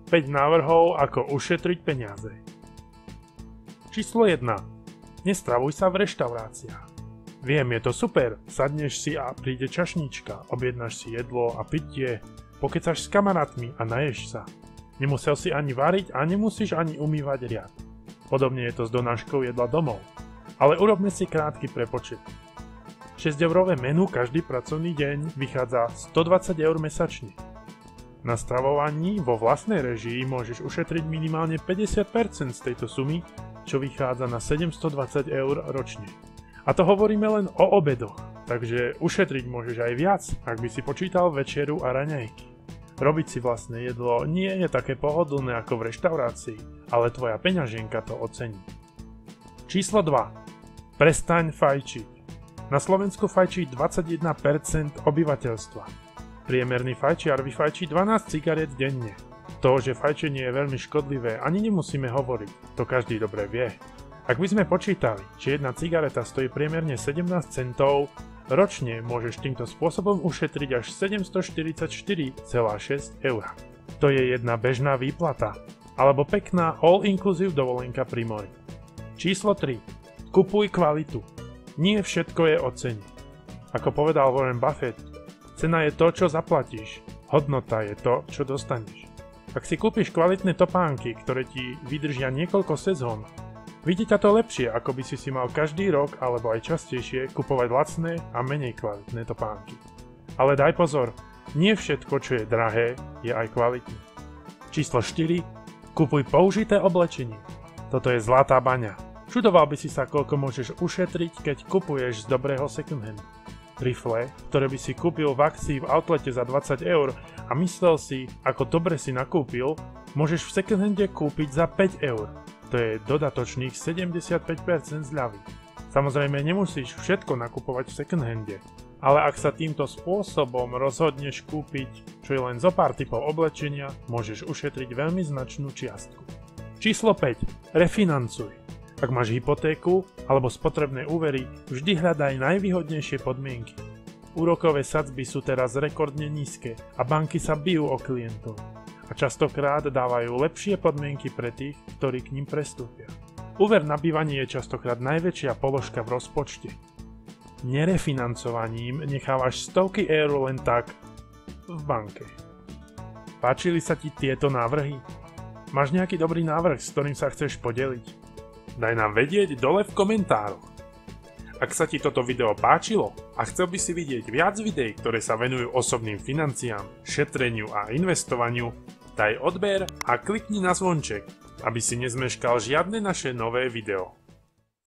5 návrhov, ako ušetriť peniaze. Číslo 1. Nestravuj sa v reštauráciách. Viem, je to super, sadneš si a príde čašnička, objednáš si jedlo a pitie, pokecaš s kamarátmi a naješ sa. Nemusel si ani variť a nemusíš ani umývať riad. Podobne je to s donáškou jedla domov. Ale urobme si krátky prepočet. 6-eurové menu každý pracovný deň vychádza 120 eur mesačne. Na stravovaní vo vlastnej režii môžeš ušetriť minimálne 50% z tejto sumy, čo vychádza na 720 eur ročne. A to hovoríme len o obedoch, takže ušetriť môžeš aj viac, ak by si počítal večeru a raňajky. Robiť si vlastné jedlo nie je také pohodlné ako v reštaurácii, ale tvoja peňaženka to ocení. Číslo 2. Prestaň fajčiť. Na Slovensku fajčí 21% obyvateľstva. Priemerný fajčiar vyfajčí 12 cigariet denne. To, že fajčenie je veľmi škodlivé, ani nemusíme hovoriť, to každý dobre vie. Ak by sme počítali, že jedna cigareta stojí priemerne 17 centov, ročne môžeš týmto spôsobom ušetriť až 744,6 eur. To je jedna bežná výplata, alebo pekná all-inclusive dovolenka pri mori. Číslo 3. Kupuj kvalitu. Nie všetko je o cene. Ako povedal Warren Buffett, cena je to, čo zaplatíš, hodnota je to, čo dostaneš. Ak si kúpiš kvalitné topánky, ktoré ti vydržia niekoľko sezón, vidí ťa to lepšie, ako by si mal každý rok alebo aj častejšie kupovať lacné a menej kvalitné topánky. Ale daj pozor, nie všetko, čo je drahé, je aj kvalitné. Číslo 4. Kupuj použité oblečenie. Toto je zlatá baňa. Čudoval by si sa, koľko môžeš ušetriť, keď kupuješ z dobrého second hand. Rifle, ktoré by si kúpil v akcii v outlete za 20 eur a myslel si, ako dobre si nakúpil, môžeš v second hande kúpiť za 5 eur. To je dodatočných 75% zľavy. Samozrejme nemusíš všetko nakupovať v second hande, ale ak sa týmto spôsobom rozhodneš kúpiť čo je len zo pár typov oblečenia, môžeš ušetriť veľmi značnú čiastku. Číslo 5. Refinancuj. Ak máš hypotéku alebo spotrebné úvery, vždy hľadaj najvýhodnejšie podmienky. Úrokové sadzby sú teraz rekordne nízke a banky sa bijú o klientov. A častokrát dávajú lepšie podmienky pre tých, ktorí k ním prestúpia. Úver na bývanie je častokrát najväčšia položka v rozpočte. Nerefinancovaním nechávaš stovky eur len tak v banke. Páčili sa ti tieto návrhy? Máš nejaký dobrý návrh, s ktorým sa chceš podeliť? Daj nám vedieť dole v komentároch. Ak sa ti toto video páčilo a chcel by si vidieť viac videí, ktoré sa venujú osobným financiám, šetreniu a investovaniu, daj odber a klikni na zvonček, aby si nezmeškal žiadne naše nové video.